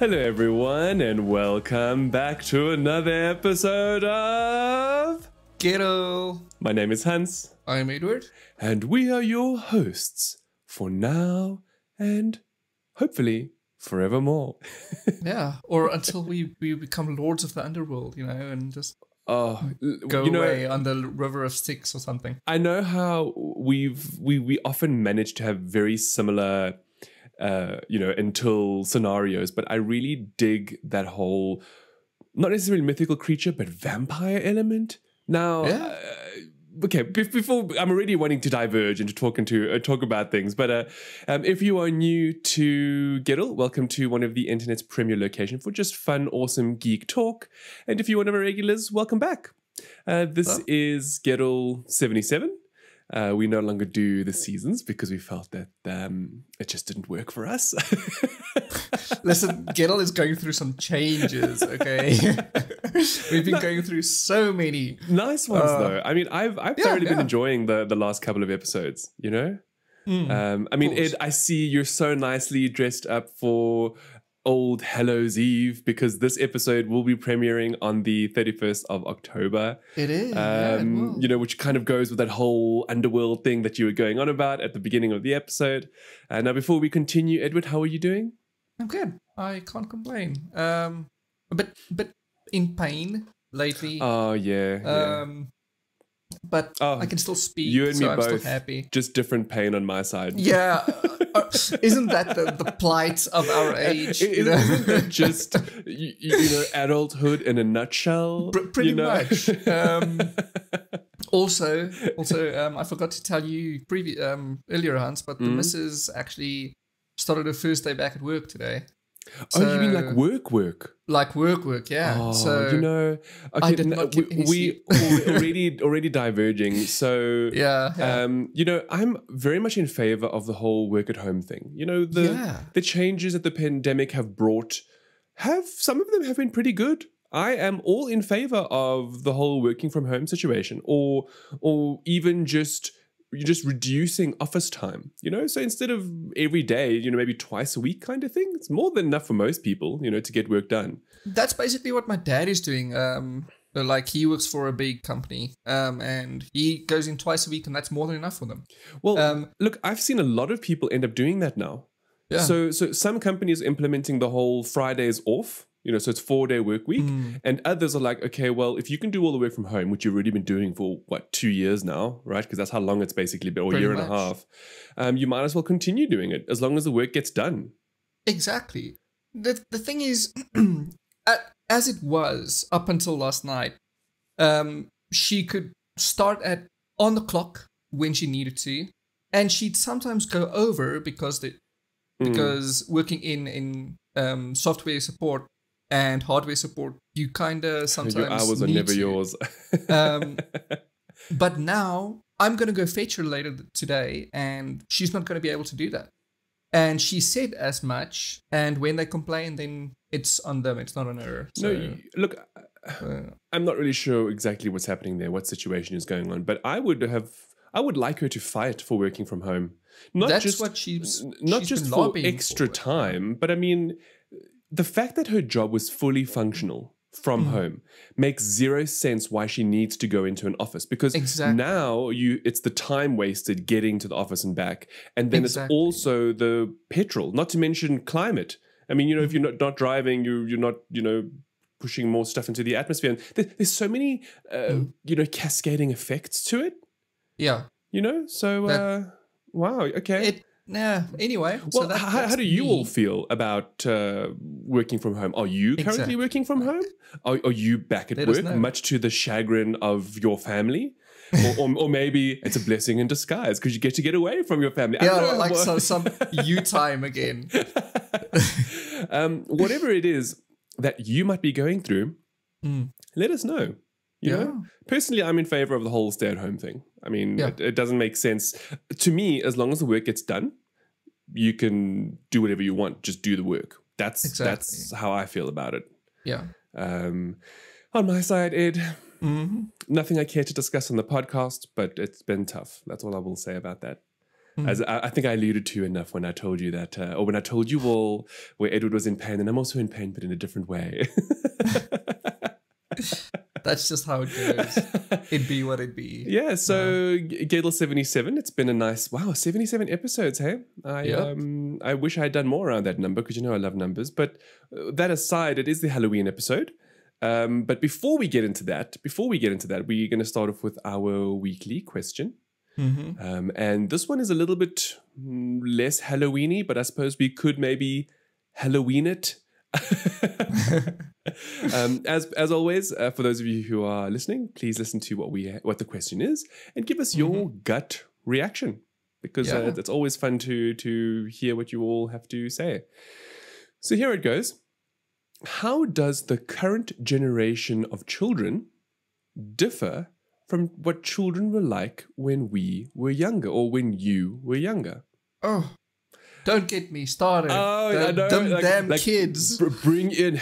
Hello everyone and welcome back to another episode of Ghetto. My name is Hans. I'm Edward. And we are your hosts for now and hopefully forevermore. Yeah, or until we become lords of the underworld, and just Oh, go away on the river of Styx or something. I know how we often manage to have very similar until scenarios, but I really dig that whole, not necessarily mythical creature, but vampire element. Now, Yeah. Okay, before I'm already wanting to diverge into talk about things, but if you are new to Gettle, welcome to one of the internet's premier location for just fun, awesome geek talk. And if you're one of our regulars, welcome back. This is Gettle 77. We no longer do the seasons because we felt that it just didn't work for us. Listen, Gettle is going through some changes, okay? We've been going through so many. Nice ones, though. I mean, I've thoroughly been enjoying the last couple of episodes, I mean, Ed, I see you're so nicely dressed up for Old Hallows Eve because this episode will be premiering on the 31st of October. It is. Which kind of goes with that whole underworld thing that you were going on about at the beginning of the episode. Now, before we continue, Edward, how are you doing? I'm good. I can't complain. A bit in pain lately. Oh, yeah. But I can still speak, you and me I'm both, still happy. Just different pain on my side. Yeah. Isn't that the plight of our age? Isn't that just adulthood in a nutshell? Pretty much. Also, I forgot to tell you earlier, Hans, but the missus actually started her first day back at work today. So, you mean like work? Like work, yeah. Oh, so okay, I did not give any sleep. already diverging. So yeah. I'm very much in favor of the whole work at home thing. The changes that the pandemic have brought, some of them have been pretty good. I am all in favor of the whole working from home situation, or even just reducing office time, so instead of every day, maybe twice a week kind of thing, it's more than enough for most people, to get work done. That's basically what my dad is doing. Like he works for a big company, and he goes in twice a week, and that's more than enough for them. Well, look, I've seen a lot of people end up doing that now. Yeah. So some companies are implementing the whole Fridays off, so it's 4-day work week. And others are like, okay, well, if you can do all the work from home, which you've already been doing for 2 years now, right? Because that's how long it's basically been, or a year and a half. You might as well continue doing it as long as the work gets done. Exactly. The thing is, as it was up until last night, she could start on the clock when she needed to, and she'd sometimes go over because working in software support and hardware support, you kind of sometimes your hours are never yours. But now I'm going to go fetch her later today, and she's not going to be able to do that. And she said as much. And when they complain, then it's on them. It's not on her. So, no, look, I'm not really sure exactly what's happening there, what situation is going on. But I would like her to fight for working from home. Not just for extra time, but I mean, the fact that her job was fully functional from home makes zero sense why she needs to go into an office, because now it's the time wasted getting to the office and back, and then it's also the petrol, not to mention climate. I mean, if you're not driving, you're not pushing more stuff into the atmosphere, and there's so many cascading effects to it. Yeah, so wow, okay. Anyway. Well, so how do you all feel about working from home? Are you currently working from home? Are you back at work, much to the chagrin of your family? or maybe it's a blessing in disguise because you get away from your family. Some you time again. Whatever it is that you might be going through, let us know. You know? Personally, I'm in favor of the whole stay-at-home thing. I mean, it doesn't make sense. To me, as long as the work gets done, you can do whatever you want. Just do the work. That's how I feel about it. Yeah. On my side, Ed, nothing I care to discuss on the podcast, but it's been tough. That's all I will say about that. As I think I alluded to enough when I told you that, or when I told you all where Edward was in pain, and I'm also in pain, but in a different way. That's just how it goes. It'd be what it'd be. Yeah, so Gadel 77, it's been a nice, 77 episodes, hey? I wish I had done more around that number, because I love numbers. But that aside, it is the Halloween episode. But before we get into that, we're going to start off with our weekly question. And this one is a little bit less Halloween-y, but I suppose we could maybe Halloween it. As always, for those of you who are listening, please listen to what the question is and give us your gut reaction, because it's always fun to hear what you all have to say. So here it goes. How does the current generation of children differ from what children were like when we were younger, or when you were younger? Oh, don't get me started. Oh, damn kids. Bring in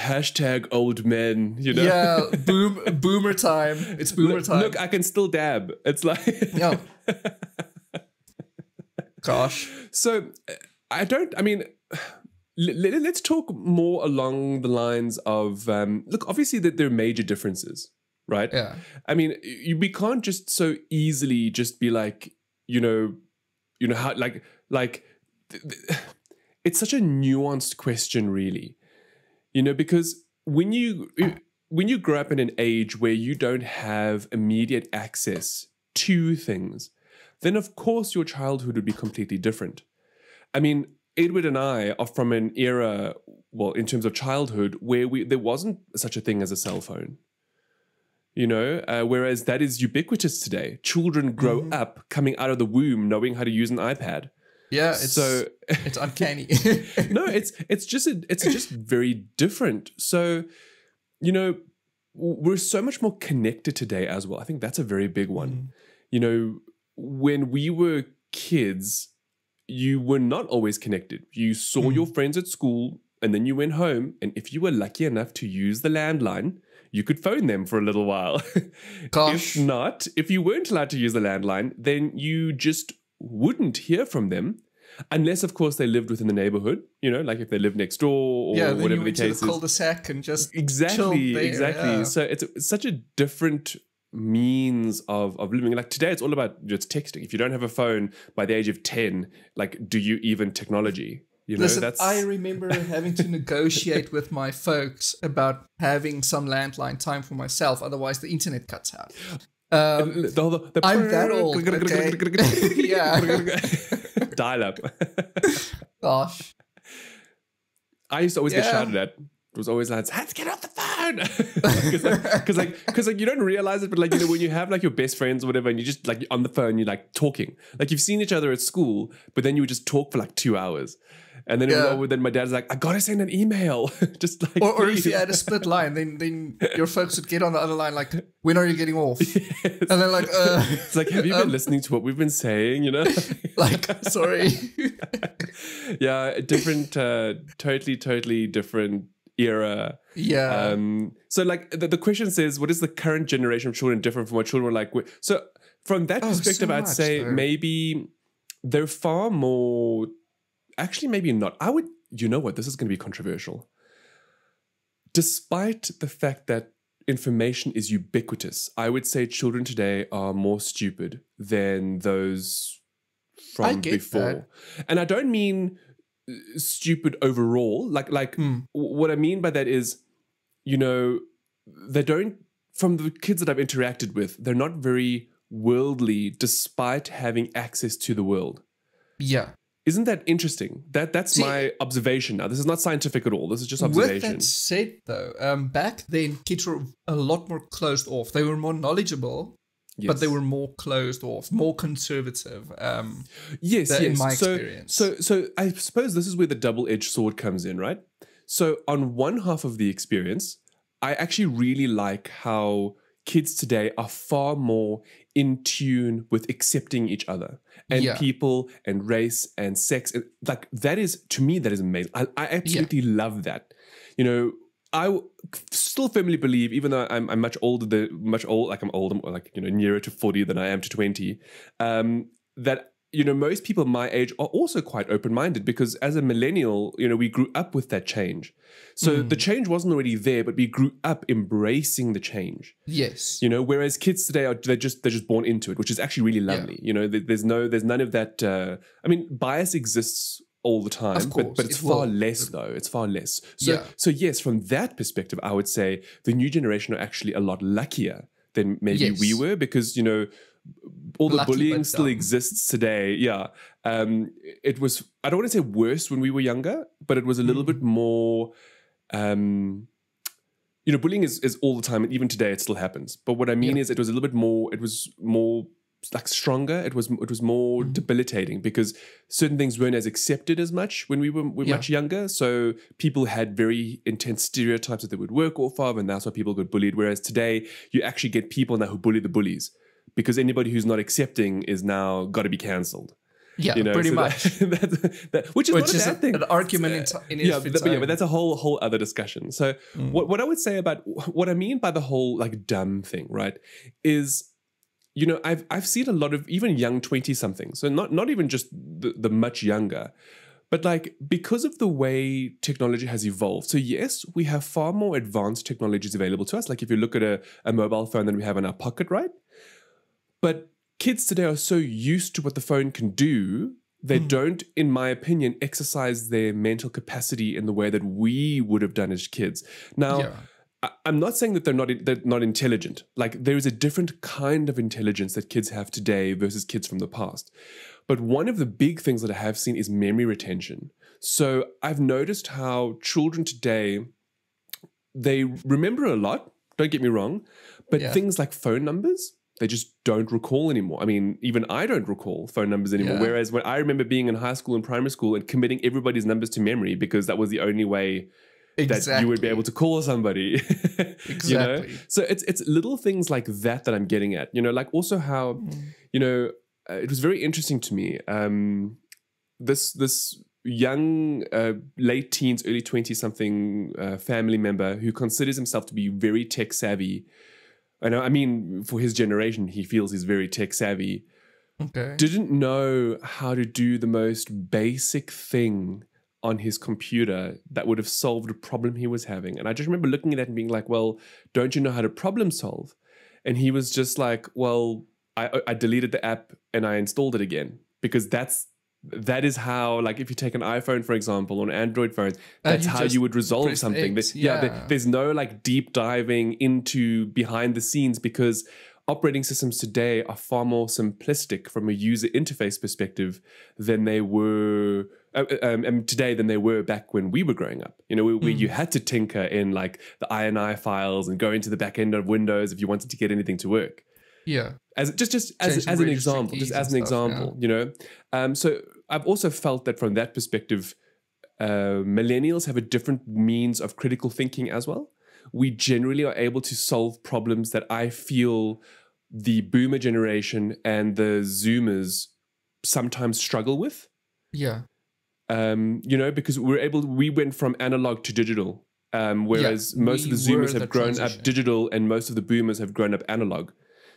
#old men, Yeah, boomer time. It's boomer time. Look, I can still dab. It's like... Yeah. Gosh. So, let's talk more along the lines of... look, obviously that there are major differences, right? Yeah. I mean, we can't just so easily just be like, how, like... It's such a nuanced question, really, because when you grow up in an age where you don't have immediate access to things, then of course your childhood would be completely different. I mean, Edward and I are from an era, well, in terms of childhood, where there wasn't such a thing as a cell phone. Whereas that is ubiquitous today. Children grow up coming out of the womb knowing how to use an iPad. Yeah, it's uncanny. No, it's just very different. So, we're so much more connected today as well. I think that's a very big one. When we were kids, you were not always connected. You saw your friends at school, and then you went home, and if you were lucky enough to use the landline, you could phone them for a little while. Gosh. If not, if you weren't allowed to use the landline, then you just wouldn't hear from them, unless of course they lived within the neighborhood, like if they lived next door, or whatever the case is. The cul-de-sac and just exactly there, yeah. So it's such a different means of living. Like today it's all about just texting. If you don't have a phone by the age of 10, like, do you even technology? Listen, I remember having to negotiate with my folks about having some landline time for myself, otherwise the internet cuts out. I'm that old. Okay. Yeah. Dial up. Gosh. I used to always get shouted at. It was always like, let's get off the phone. Because you don't realize it, but when you have your best friends or whatever, and you just on the phone, you're talking. You've seen each other at school, but then you would just talk for 2 hours. And then then my dad's like, I gotta send an email. Just or if you had a split line, then your folks would get on the other line when are you getting off? Yes. And they're like, it's have you been listening to what we've been saying? Sorry. Yeah, different, totally different era. Yeah. So the question says, what is the current generation of children different from what children were like? So from that perspective, I'd say maybe they're far more. Actually, maybe not. I would, this is going to be controversial. Despite the fact that information is ubiquitous, I would say children today are more stupid than those from before. That. And I don't mean stupid overall. What I mean by that is, they don't, from the kids that I've interacted with, they're not very worldly despite having access to the world. Yeah. Isn't that interesting? That's my observation now. This is not scientific at all. This is just observation. With that said, though, back then, kids were a lot more closed off. They were more knowledgeable, but they were more closed off, more conservative. Yes. In my experience. So I suppose this is where the double-edged sword comes in, right? So on one half of the experience, I actually really like how kids today are far more in tune with accepting each other and people and race and sex. And that is, to me, that is amazing. I absolutely love that. I still firmly believe, even though I'm much older, I'm older, nearer to 40 than I am to 20, that most people my age are also quite open-minded because as a millennial, we grew up with that change. So the change wasn't already there, but we grew up embracing the change. Yes. Whereas kids today they're just born into it, which is actually really lovely. Yeah. There's none of that. Bias exists all the time, but it's far less though. It's far less. So yes, from that perspective, I would say the new generation are actually a lot luckier than maybe we were because, all the bullying still exists today. Yeah. It was, I don't want to say worse when we were younger, but it was a little bit more, bullying is all the time. And even today it still happens. But what I mean is it was a little bit more, it was more like stronger. It was more debilitating because certain things weren't as accepted as much when we were much younger. So people had very intense stereotypes that they would work off of, and that's why people got bullied. Whereas today you actually get people now who bully the bullies. Because anybody who's not accepting is now got to be cancelled. Yeah, pretty much. Which is not a bad thing. An argument but that's a whole other discussion. So what I would say about what I mean by the whole like dumb thing, right, is I've seen a lot of even young 20-somethings, so not even just the much younger, but like because of the way technology has evolved. So yes, we have far more advanced technologies available to us. Like if you look at a mobile phone that we have in our pocket, right? But kids today are so used to what the phone can do, they don't, in my opinion, exercise their mental capacity in the way that we would have done as kids. Now, I'm not saying that they're not intelligent. Like there is a different kind of intelligence that kids have today versus kids from the past. But one of the big things that I have seen is memory retention. So I've noticed how children today, they remember a lot, don't get me wrong, but things like phone numbers, they just don't recall anymore. I mean, even I don't recall phone numbers anymore. Yeah. Whereas when I remember being in high school and primary school and committing everybody's numbers to memory because that was the only way that you would be able to call somebody. Exactly. So it's little things like that I'm getting at. Like also how, it was very interesting to me. This young, late teens, early 20-something family member who considers himself to be very tech savvy. I mean, for his generation, he feels he's very tech savvy. Okay. Didn't know how to do the most basic thing on his computer that would have solved a problem he was having. And I just remember looking at that and being like, well, don't you know how to problem solve? And he was just like, well, I deleted the app and I installed it again because that is how, like, if you take an iPhone, for example, or an Android phone, that's how you would resolve something. There's no like deep diving into behind the scenes because operating systems today are far more simplistic from a user interface perspective than they were today than they were back when we were growing up. Where you had to tinker in like the INI files and go into the back end of Windows if you wanted to get anything to work. Yeah. As an example, so I've also felt that from that perspective, millennials have a different means of critical thinking as well. We generally are able to solve problems that I feel the boomer generation and the Zoomers sometimes struggle with. Yeah. Because we went from analog to digital, whereas most of the Zoomers have grown up digital and most of the boomers have grown up analog.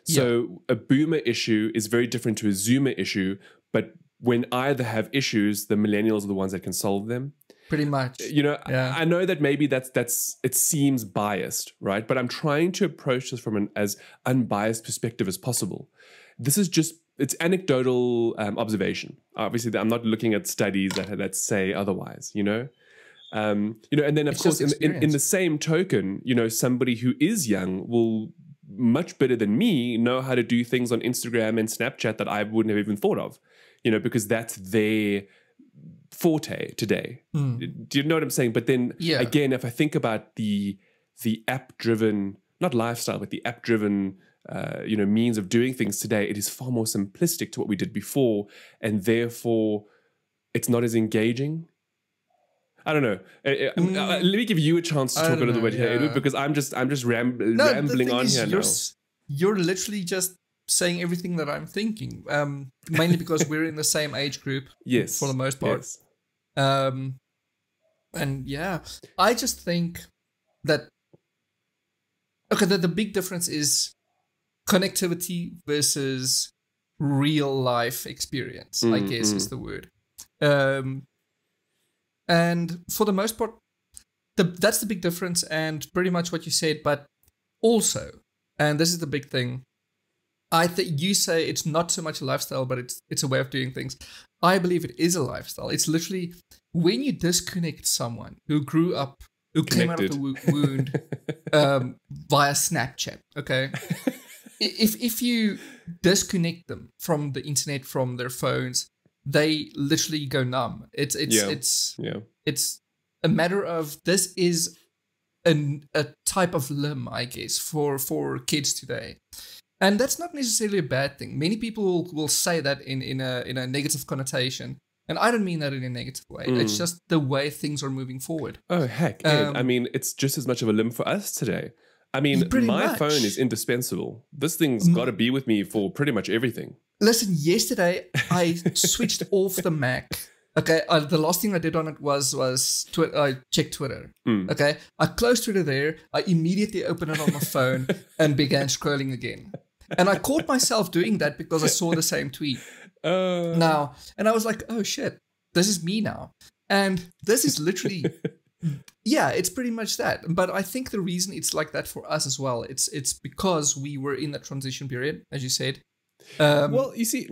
So a boomer issue is very different to a Zoomer issue, but when either have issues, the millennials are the ones that can solve them. Pretty much. I know that maybe that's it seems biased, right? But I'm trying to approach this from an as unbiased perspective as possible. This is just, it's anecdotal observation. Obviously, I'm not looking at studies that say otherwise, and then of course in the same token, somebody who is young will much better than me know how to do things on Instagram and Snapchat that I wouldn't have even thought of, because that's their forte today. Do you know what I'm saying? But then again, if I think about the app-driven, not lifestyle, but the app-driven means of doing things today, it is far more simplistic to what we did before, and therefore it's not as engaging. I don't know. Let me give you a chance to talk a little bit here, Edward, because I'm just rambling on here now. You're literally just saying everything that I'm thinking, mainly because we're in the same age group. Yes, for the most part. Yes. And I just think that the big difference is connectivity versus real life experience, I guess is the word. And for the most part, that's the big difference, and pretty much what you said. But also, and this is the big thing, I think you say it's not so much a lifestyle, but it's a way of doing things. I believe it is a lifestyle. It's literally when you disconnect someone who grew up, who came out of the wound via Snapchat, okay? If you disconnect them from the internet, from their phones, they literally go numb. It's a matter of, this is a type of limb, I guess, for kids today. And that's not necessarily a bad thing. Many people will say that in a negative connotation. And I don't mean that in a negative way. It's just the way things are moving forward. Oh, heck. I mean, it's just as much of a limb for us today. I mean, my phone is indispensable. This thing's got to be with me for pretty much everything. Listen, yesterday I switched off the Mac. Okay, the last thing I did on it was I checked Twitter. Okay, I closed Twitter there. I immediately opened it on my phone and began scrolling again. And I caught myself doing that because I saw the same tweet. Now, and I was like, oh shit, this is me now. And this is literally, yeah, it's pretty much that. But I think the reason it's like that for us as well, it's because we were in that transition period, as you said. Well, see,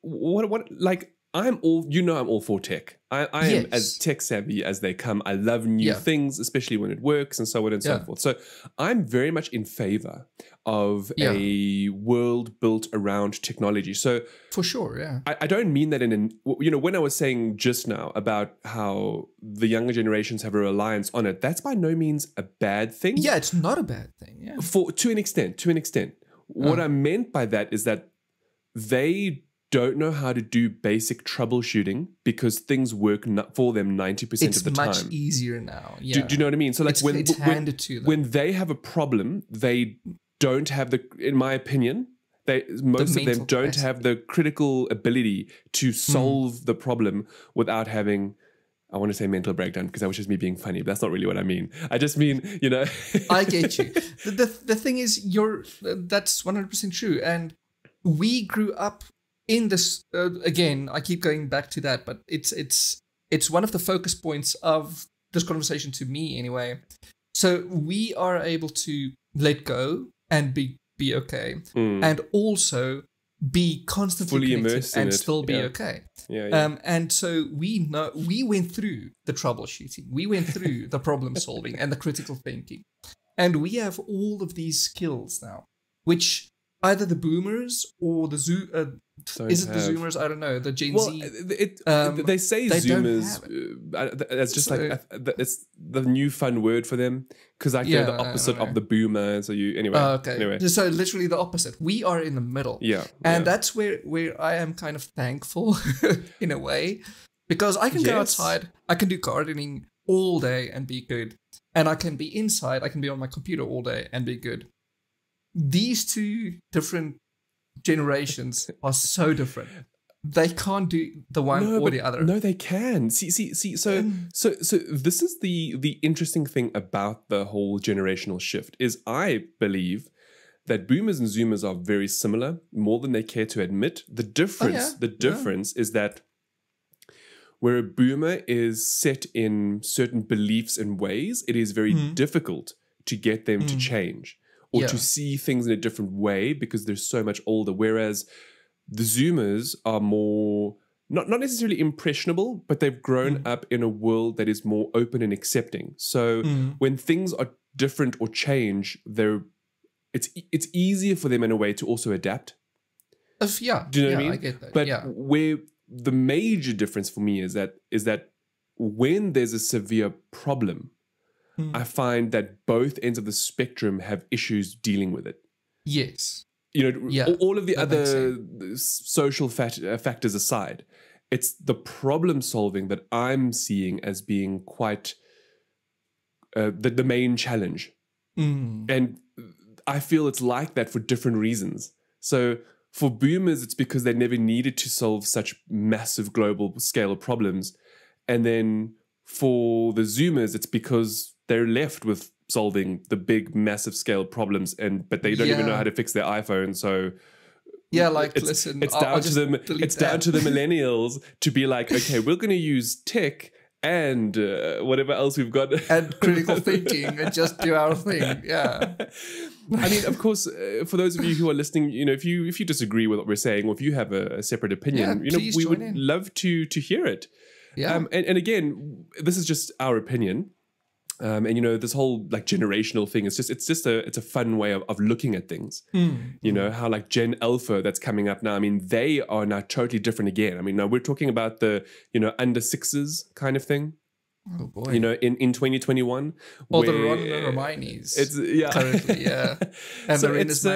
what like, I'm all for tech. I am as tech savvy as they come. I love new things, especially when it works and so on and so forth. So I'm very much in favor of a world built around technology. So for sure, yeah. I don't mean that when I was saying just now about how the younger generations have a reliance on it, that's by no means a bad thing. Yeah, it's not a bad thing. Yeah. To an extent. What I meant by that is that they don't know how to do basic troubleshooting because things work for them 90% of the time. It's much easier now. Yeah. Do you know what I mean? So like it's handed to them. When they have a problem, they don't have in my opinion, most of them don't have the critical ability to solve the problem without having, I want to say mental breakdown because that was just me being funny, but that's not really what I mean. I just mean, I get you. The thing is, that's 100% true. And we grew up in this, again, I keep going back to that, but it's one of the focus points of this conversation to me anyway. So we are able to let go and be okay, and also be constantly fully connected immersed in and it. still be okay. Yeah. And so we went through the troubleshooting, we went through the problem solving and the critical thinking, and we have all of these skills now, which either the boomers or the the Zoomers? I don't know. The Gen Z. They say they Zoomers. That's just it's the new fun word for them because they're the opposite of the boomer. So anyway. So literally the opposite. We are in the middle. Yeah, and that's where I am kind of thankful in a way, because I can go outside, I can do gardening all day and be good, and I can be inside, I can be on my computer all day and be good. These two different generations are so different. They can't do the one or the other. No, they can. See. So this is the interesting thing about the whole generational shift is I believe that boomers and zoomers are very similar, more than they care to admit. The difference is that where a boomer is set in certain beliefs and ways, it is very difficult to get them to change. Or to see things in a different way because they're so much older. Whereas the Zoomers are more, not necessarily impressionable, but they've grown up in a world that is more open and accepting. So when things are different or change, it's easier for them in a way to also adapt. Do you know what I mean? I get that. But where the major difference for me is that when there's a severe problem, I find that both ends of the spectrum have issues dealing with it. Yes. All of the other social factors aside, it's the problem solving that I'm seeing as being quite the main challenge. And I feel it's like that for different reasons. So for boomers, it's because they never needed to solve such massive global scale problems. And then for the Zoomers, it's because they're left with solving the big, massive scale problems, but they don't even know how to fix their iPhone. So Yeah, like listen, it's down to them. It's down to the millennials to be like, okay, we're going to use tech and whatever else we've got, and critical thinking, and just do our thing. Yeah. I mean, of course, for those of you who are listening, if you disagree with what we're saying, or if you have a separate opinion, we would love to hear it. Yeah. And again, this is just our opinion. And this whole like generational thing, it's a fun way of looking at things. How like Gen Alpha that's coming up now, I mean, they are now totally different again. I mean, now we're talking about the under sixes kind of thing. Oh boy. In 2021. Or the Ron and Hermione's. It's currently, yeah. And so it's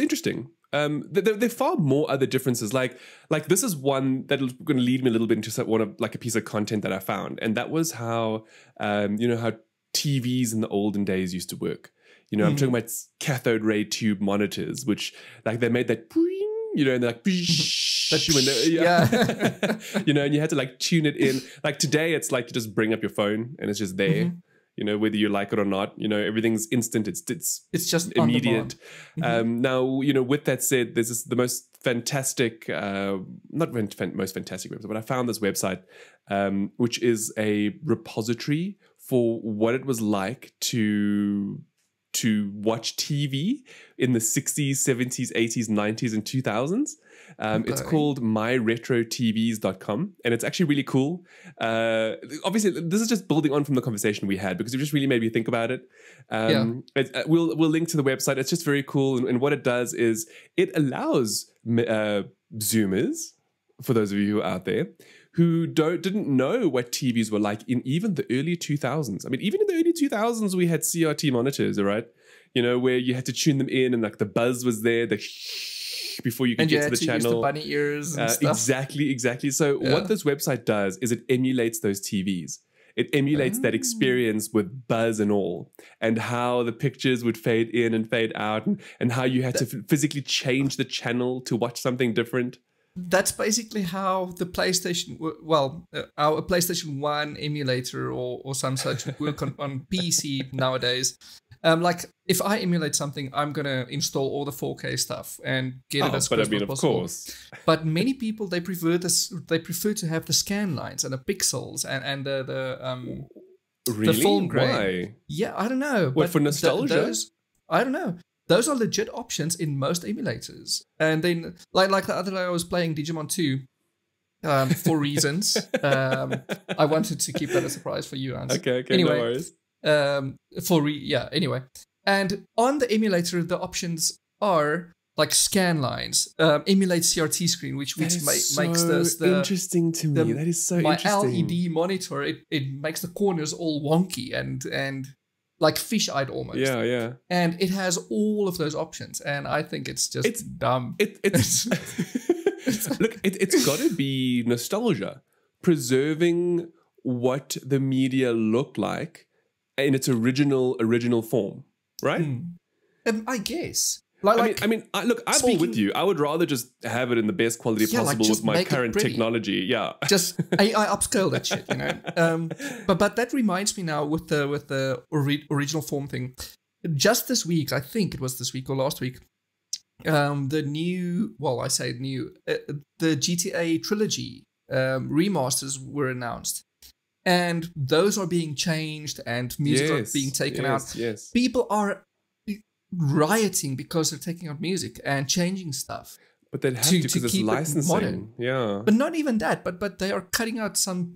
interesting. There are far more other differences. Like this is one that is going to lead me a little bit into a piece of content that I found, and that was how how TVs in the olden days used to work. I'm talking about cathode ray tube monitors, which like they made that, and they're like, and you had to like tune it in. Like today, it's like you just bring up your phone and it's just there. Whether you like it or not, everything's instant. It's just immediate. Now, with that said, there's the most fantastic, not most fantastic website, but I found this website, which is a repository for what it was like to watch TV in the 60s, 70s, 80s, 90s, and 2000s. It's called myretrotvs.com, and it's actually really cool. Obviously, this is just building on from the conversation we had, because it just really made me think about it. We'll link to the website. It's just very cool, and what it does is it allows Zoomers, for those of you who are out there, who didn't know what TVs were like in even the early 2000s. I mean, even in the early 2000s, we had CRT monitors, all right? Where you had to tune them in, and like the buzz was there, the before you could get to the channel. Use the bunny ears and stuff. Exactly. So what this website does is it emulates those TVs. It emulates that experience with buzz and all, and how the pictures would fade in and fade out, and how you had to physically change the channel to watch something different. That's basically how the PlayStation, our PlayStation 1 emulator or some such would work on PC nowadays. Like if I emulate something, I'm gonna install all the 4K stuff and get it as close as possible. Of course. But many people, they prefer to have the scan lines and the pixels and the film grain. Why? Yeah, I don't know. What, for nostalgia? I don't know. Those are legit options in most emulators. And then, like the other day, I was playing Digimon 2 for reasons. I wanted to keep that a surprise for you, Hans. Okay, anyway, no worries. Anyway. And on the emulator, the options are like scan lines, emulate CRT screen, which makes this interesting to me. That is so interesting. My LED monitor, it makes the corners all wonky and like fish-eyed almost. Yeah. And it has all of those options, and I think it's dumb. It's look, it's got to be nostalgia, preserving what the media looked like in its original form, right? I guess. I mean, look, I'm all with you. I would rather just have it in the best quality possible with my current technology. Yeah, just AI upscale that shit, But that reminds me now with the original form thing. Just this week, I think it was this week or last week, the new, the GTA trilogy remasters were announced. And those are being changed, and music are being taken out. Yes. People are rioting because they're taking out music and changing stuff. But they'd have to because it's licensing. Yeah. But not even that. But they are cutting out some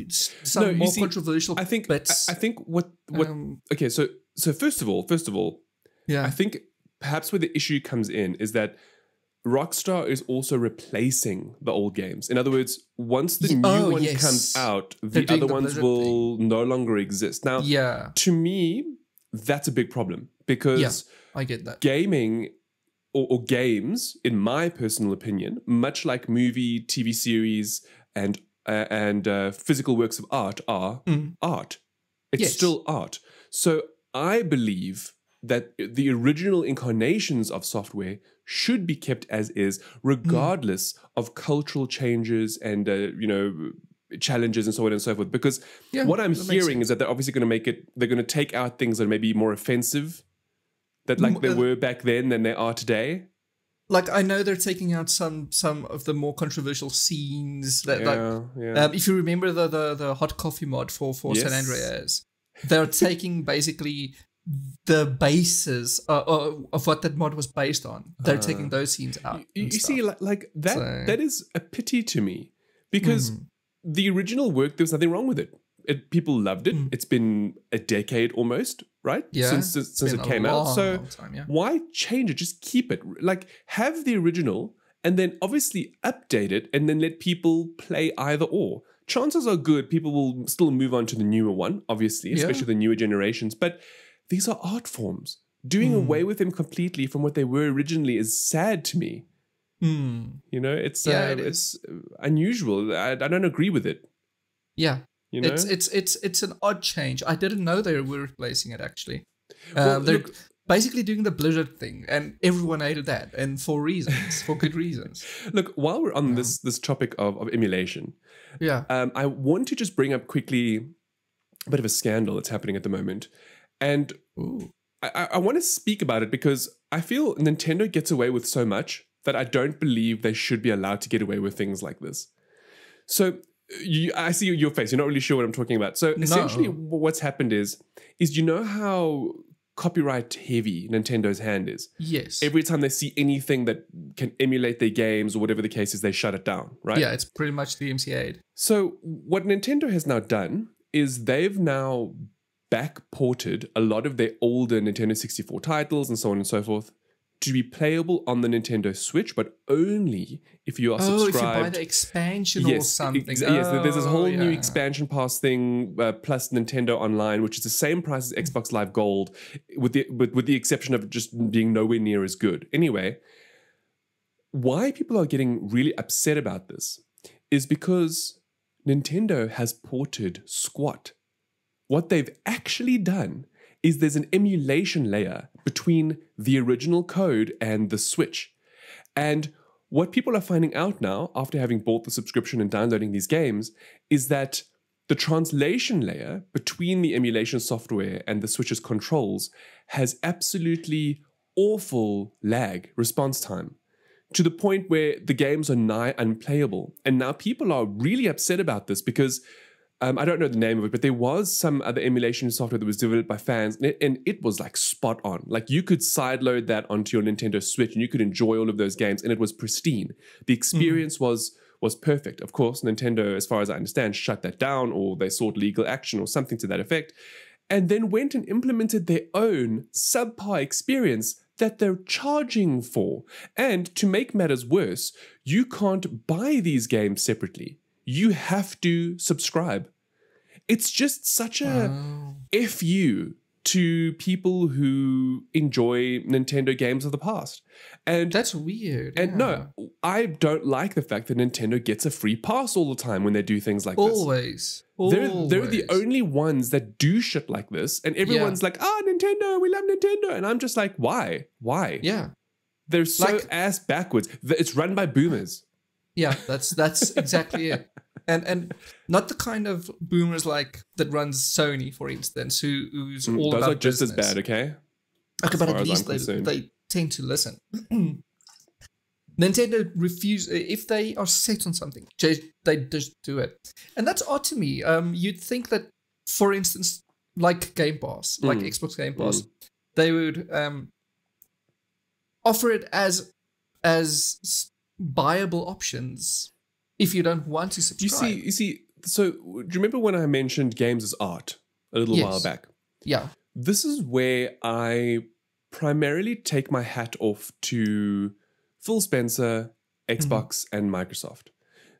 more controversial bits. I think what okay. So first of all, yeah. I think perhaps where the issue comes in is that Rockstar is also replacing the old games. In other words, once the new one comes out, the other ones will no longer exist. Now, to me, that's a big problem because I get that. Gaming or games, in my personal opinion, much like movie, TV series, and physical works of art are art. It's still art. So I believe that the original incarnations of software should be kept as is, regardless of cultural changes and challenges and so on and so forth. Because what I'm hearing is that they're obviously going to they're going to take out things that may be more offensive that like they were back then than they are today? Like, I know they're taking out some of the more controversial scenes. That, if you remember the hot coffee mod for San Andreas, they're taking basically the basis of what that mod was based on. They're taking those scenes out. You see, like that. So, that is a pity to me, because the original work, there was nothing wrong with it. People loved it. It's been a decade almost, right? Yeah, since it came out. So why change it? Just keep it. Like, have the original and then obviously update it and then let people play either or. Chances are good people will still move on to the newer one, obviously, especially the newer generations. But these are art forms. Doing away with them completely from what they were originally is sad to me. You know, it's unusual. I don't agree with it. Yeah. You know? It's an odd change. I didn't know they were replacing it, actually. They're basically doing the Blizzard thing, and everyone hated that, and for good reasons. Look, while we're on this topic of emulation, I want to just bring up quickly a bit of a scandal that's happening at the moment. And I want to speak about it because I feel Nintendo gets away with so much that I don't believe they should be allowed to get away with things like this. So I see your face. You're not really sure what I'm talking about. So essentially what's happened is you know how copyright heavy Nintendo's hand is? Yes. Every time they see anything that can emulate their games or whatever the case is, they shut it down, right? Yeah, it's pretty much the MCA. So what Nintendo has now done is they've now backported a lot of their older Nintendo 64 titles and so on and so forth to be playable on the Nintendo Switch, but only if you are subscribed. If you buy the expansion or something. Yes, there's this whole new expansion pass thing, plus Nintendo Online, which is the same price as Xbox Live Gold, with the exception of just being nowhere near as good. Anyway, why people are getting really upset about this is because Nintendo has ported squat. What they've actually done is there's an emulation layer between the original code and the Switch. And what people are finding out now, after having bought the subscription and downloading these games, is that the translation layer between the emulation software and the Switch's controls has absolutely awful lag response time, to the point where the games are nigh unplayable. And now people are really upset about this because I don't know the name of it, but there was some other emulation software that was developed by fans, and it was like spot on. Like, you could sideload that onto your Nintendo Switch and you could enjoy all of those games, and it was pristine. The experience was perfect. Of course, Nintendo, as far as I understand, shut that down, or they sought legal action or something to that effect, and then went and implemented their own subpar experience that they're charging for. And to make matters worse, you can't buy these games separately. You have to subscribe. It's just such a FU to people who enjoy Nintendo games of the past. And that's weird. And no, I don't like the fact that Nintendo gets a free pass all the time when they do things like this. Always. They're the only ones that do shit like this. And everyone's like, Nintendo, we love Nintendo. And I'm just like, why? Why? Yeah. They're so ass backwards. It's run by boomers. Yeah, that's exactly it. And not the kind of boomers like that runs Sony, for instance, who's all those about are just business. as bad, okay? Okay, but at least they tend to listen. Nintendo refuse if they are set on something, they just do it, and that's odd to me. You'd think that, for instance, like Game Pass, like Xbox Game Pass, they would offer it as buyable options if you don't want to subscribe. You see. So, do you remember when I mentioned games as art a little while back? Yeah. This is where I primarily take my hat off to Phil Spencer, Xbox, and Microsoft.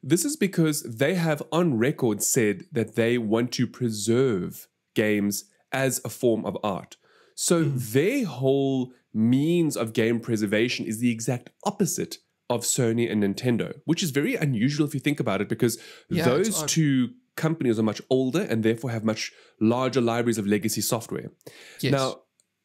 This is because they have on record said that they want to preserve games as a form of art. So their whole means of game preservation is the exact opposite of Sony and Nintendo, which is very unusual if you think about it, because those two companies are much older and therefore have much larger libraries of legacy software. Yes. Now,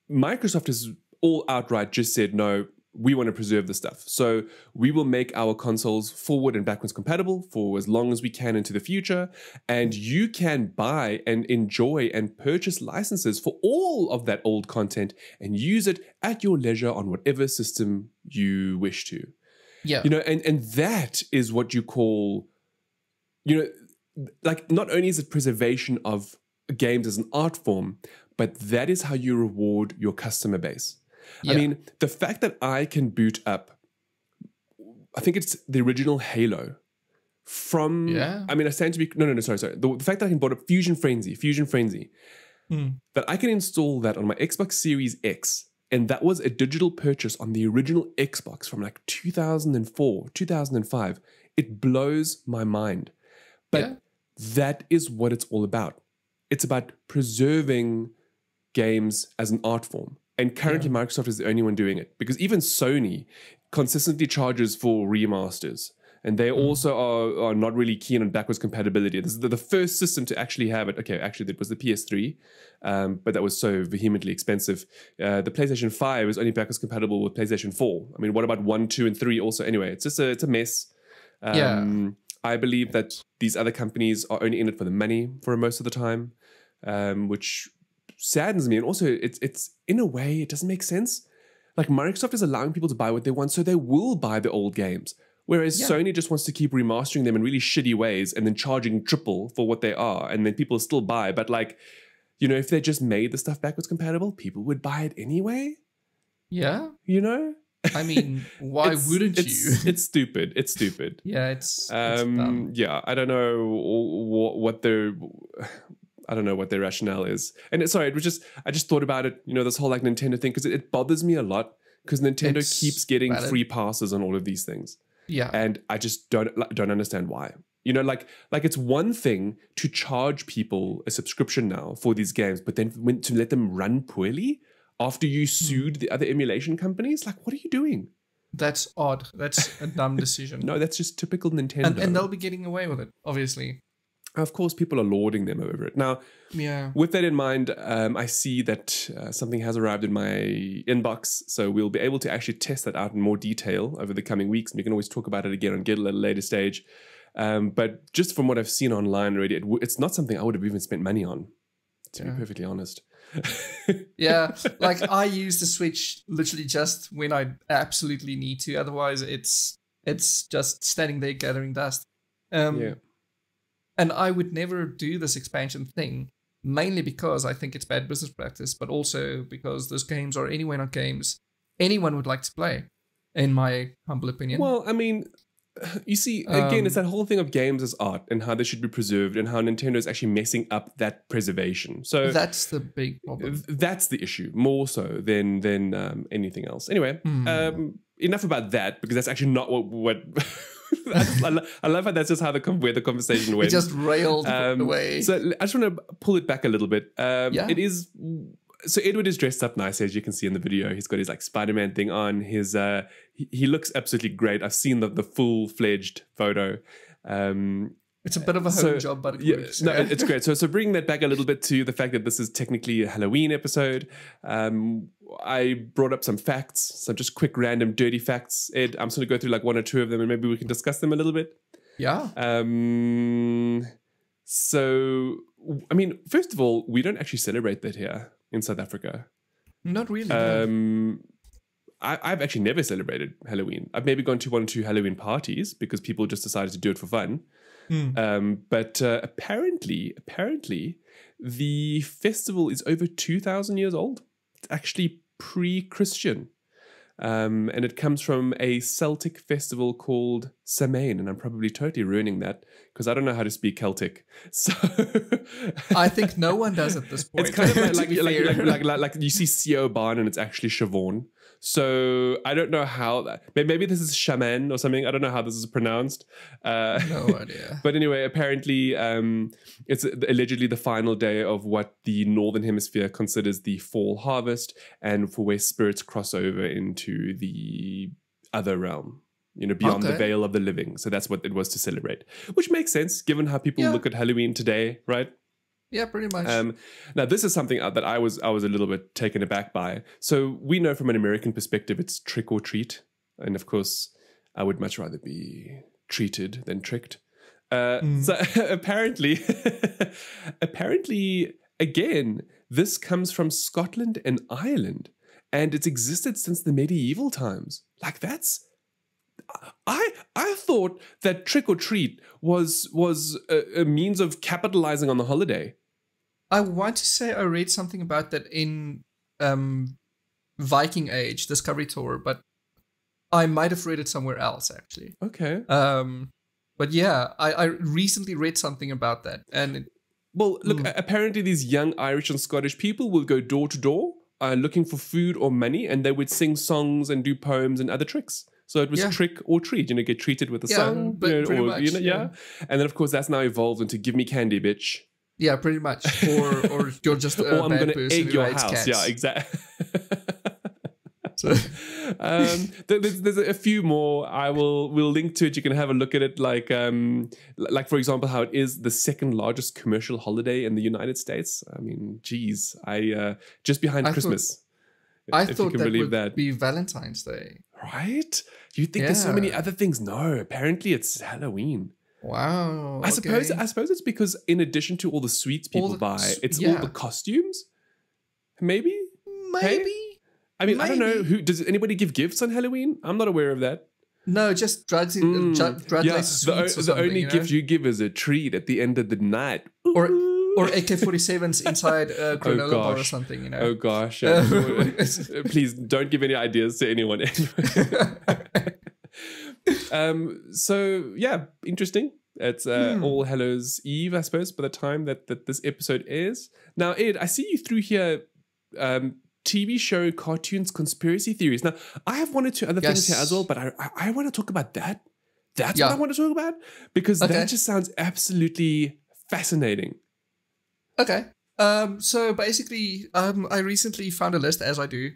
Microsoft has all outright just said, no, we want to preserve the stuff. So we will make our consoles forward and backwards compatible for as long as we can into the future. And you can buy and enjoy and purchase licenses for all of that old content and use it at your leisure on whatever system you wish to. Yeah. And that is what you call, like, not only is it preservation of games as an art form, but that is how you reward your customer base. Yeah. I mean, the fact that I can boot up, I think it's the original Halo from, I mean, I stand to be, sorry. The fact that I can boot up Fusion Frenzy, that I can install that on my Xbox Series X, and that was a digital purchase on the original Xbox from like 2004, 2005. It blows my mind. But that is what it's all about. It's about preserving games as an art form. And currently Microsoft is the only one doing it, because even Sony consistently charges for remasters. And they also are not really keen on backwards compatibility. This is the first system to actually have it. Okay, actually, that was the PS3, but that was so vehemently expensive. The PlayStation 5 is only backwards compatible with PlayStation 4. I mean, what about 1, 2, and 3 also? Anyway, it's a mess. I believe that these other companies are only in it for the money for most of the time, which saddens me. And also, it's in a way, it doesn't make sense. Like, Microsoft is allowing people to buy what they want, so they will buy the old games. Whereas Sony just wants to keep remastering them in really shitty ways and then charging triple for what they are, and then people still buy. But like, if they just made the stuff backwards compatible, people would buy it anyway. Yeah. I mean, why wouldn't you? It's stupid. It's stupid. Yeah, it's dumb. Yeah, I don't know what their rationale is. And it was just, I just thought about it, this whole like Nintendo thing, because it bothers me a lot, because Nintendo keeps getting free passes on all of these things. Yeah. And I just don't understand why. Like it's one thing to charge people a subscription now for these games, but then to let them run poorly after you sued the other emulation companies, like, what are you doing? That's odd. That's a dumb decision. No, that's just typical Nintendo. And they'll be getting away with it, obviously. Of course, people are lauding them over it. Now, with that in mind, I see that something has arrived in my inbox, so we'll be able to actually test that out in more detail over the coming weeks, and we can always talk about it again and get at a later stage. But just from what I've seen online already, it's not something I would have even spent money on, to be perfectly honest. Yeah, like I use the Switch literally just when I absolutely need to. Otherwise, it's just standing there gathering dust. And I would never do this expansion thing, mainly because I think it's bad business practice, but also because those games are anyway not games anyone would like to play, in my humble opinion. Well, I mean, you see, again, it's that whole thing of games as art and how they should be preserved and how Nintendo is actually messing up that preservation. So that's the big problem. That's the issue, more so than anything else. Anyway, enough about that, because that's actually not what I love how that's just how where the conversation went. It just railed away. So I just want to pull it back a little bit. It is. So Edward is dressed up nicely, as you can see in the video. He's got his like Spider-Man thing on. His he looks absolutely great. I've seen the full-fledged photo. It's a bit of a home job, but it works. No, it's great. So bringing that back a little bit to the fact that this is technically a Halloween episode, I brought up some facts, some just quick random dirty facts. Ed, I'm just going to go through like one or two of them, and maybe we can discuss them a little bit. Yeah. So, I mean, first of all, we don't actually celebrate that here in South Africa. Not really. I've actually never celebrated Halloween. I've maybe gone to 1 or 2 Halloween parties because people just decided to do it for fun. But apparently, the festival is over 2,000 years old. It's actually pre-Christian. And it comes from a Celtic festival called Samhain, and I'm probably totally ruining that because I don't know how to speak Celtic. So I think no one does at this point. It's kind of like you see Siobhan and it's actually Siobhan. So I don't know how that. Maybe this is shaman or something. I don't know how this is pronounced. No idea. But anyway, apparently, it's allegedly the final day of what the Northern Hemisphere considers the fall harvest, and for where spirits cross over into the other realm. Beyond the veil of the living. So that's what it was to celebrate, which makes sense given how people look at Halloween today, right? Yeah, pretty much. Now, this is something that I was a little bit taken aback by. So we know from an American perspective, it's trick or treat. And of course, I would much rather be treated than tricked. So apparently, again, this comes from Scotland and Ireland. And it's existed since the medieval times. Like that's... I thought that trick or treat was a means of capitalizing on the holiday. I want to say I read something about that in Viking Age Discovery Tour, but I might have read it somewhere else actually. Okay. But yeah, I recently read something about that, and well, look, apparently these young Irish and Scottish people will go door to door, looking for food or money, and they would sing songs and do poems and other tricks. So it was trick or treat, get treated with a song, but pretty much, And then of course that's now evolved into give me candy, bitch. Yeah, pretty much. Or you're just a or I'm bad gonna person egg who your hates house. cats. Yeah, exactly. So. There's a few more. We'll link to it. You can have a look at it. Like for example, how it is the second largest commercial holiday in the United States. I mean, geez, just behind Christmas. I thought that would be Valentine's Day. Right? You think there's so many other things? No, apparently it's Halloween. Wow. I suppose it's because in addition to all the sweets people buy, it's all the costumes. Maybe. Hey? I mean, I don't know. Does anybody give gifts on Halloween? I'm not aware of that. No, just sweets. The only gift you give is a treat at the end of the night. Or AK-47s inside a granola bar or something, Oh gosh. Please don't give any ideas to anyone. So yeah, interesting. It's All Hallows Eve, I suppose, by the time that this episode airs. Now, Ed, I see you threw here TV show, cartoons, conspiracy theories. Now, I have one or two other things here as well, but I want to talk about that. That's what I want to talk about, because that just sounds absolutely fascinating. Okay. So basically, I recently found a list, as I do,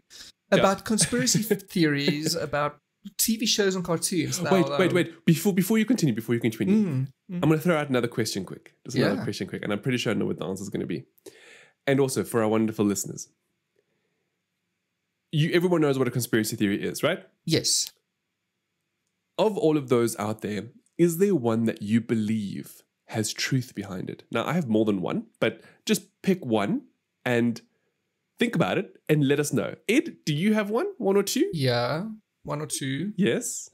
about conspiracy theories about TV shows and cartoons. Now, wait. Before you continue, I'm going to throw out another question quick. Just another question quick, and I'm pretty sure I know what the answer is going to be. And also for our wonderful listeners, everyone knows what a conspiracy theory is, right? Yes. Of all of those out there, is there one that you believe has truth behind it? Now, I have more than one, but just pick one and think about it and let us know. Ed, do you have one or two? Yeah, one or two. Yes.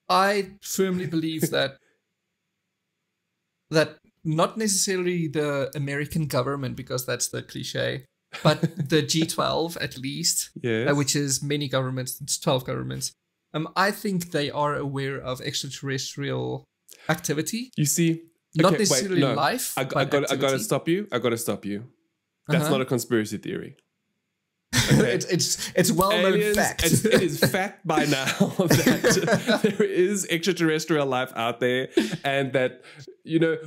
I firmly believe that not necessarily the American government, because that's the cliche, but the G12 at least, which is many governments, it's 12 governments. I think they are aware of extraterrestrial activity. You see, not necessarily life. I gotta stop you. That's not a conspiracy theory. Okay. it's well-known fact. It is fact by now that there is extraterrestrial life out there, and that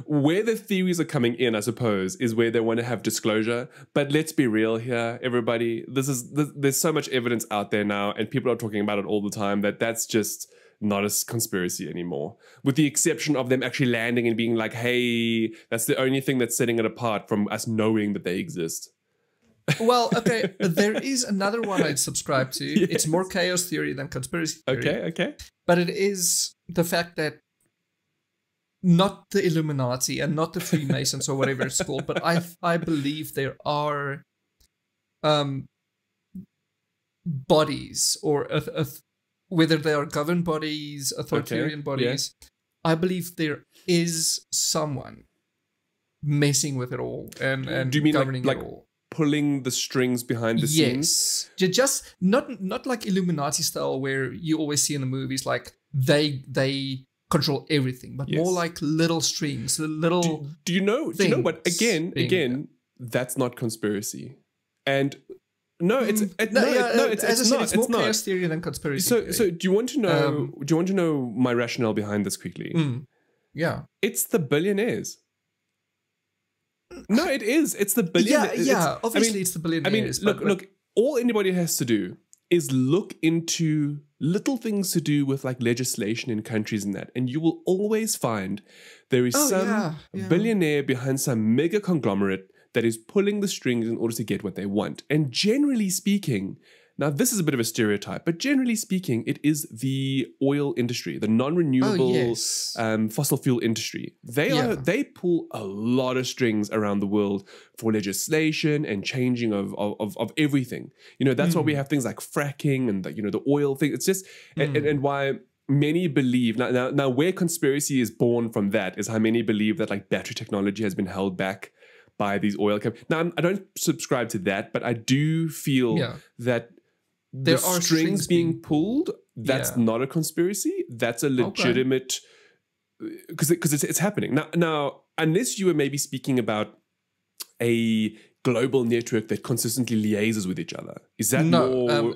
where the theories are coming in, I suppose, is where they want to have disclosure. But let's be real here, everybody. There's so much evidence out there now, and people are talking about it all the time, that's just not a conspiracy anymore, with the exception of them actually landing and being like, hey, that's the only thing that's setting it apart from us knowing that they exist. Well, okay, there is another one I'd subscribe to. Yes. It's more chaos theory than conspiracy theory. Okay. But it is the fact that not the Illuminati and not the Freemasons or whatever it's called, but I believe there are bodies, or whether they are governed bodies, authoritarian bodies. Yeah. I believe there is someone messing with it all and do you mean governing like it all. Pulling the strings behind the scenes? Yes. Just not like Illuminati style where you always see in the movies, like they control everything, but more like little strings, little. Do you know what? Again, that's not conspiracy. And no, it's more chaos theory than conspiracy theory. So do you want to know? Do you want to know my rationale behind this quickly? Yeah, it's the billionaires. No, it is. It's the billionaires. Yeah. Obviously, it's the billionaires. Look. All anybody has to do is look into little things to do with like legislation in countries and that, and you will always find there is billionaire behind some mega conglomerate that is pulling the strings in order to get what they want. And generally speaking, now this is a bit of a stereotype, but generally speaking, it is the oil industry, the non-renewable fossil fuel industry. They pull a lot of strings around the world for legislation and changing of everything. You know, that's why we have things like fracking and the oil thing. It's just and why many believe now where conspiracy is born from that is how many believe that like battery technology has been held back by these oil companies. Now I don't subscribe to that, but I do feel that there are strings being pulled. That's not a conspiracy. That's a legitimate, because it's happening now. Unless you were maybe speaking about a global network that consistently liaises with each other, is that more?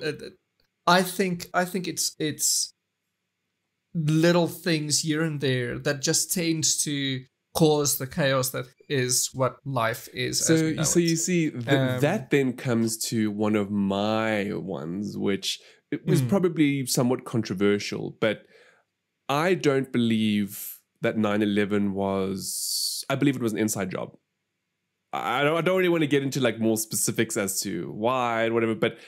I think it's little things here and there that just tends to cause the chaos that is what life is. So you see, that then comes to one of my ones, which it was probably somewhat controversial, but I don't believe that 9/11 was. I believe it was an inside job. I don't really want to get into like more specifics as to why and whatever, but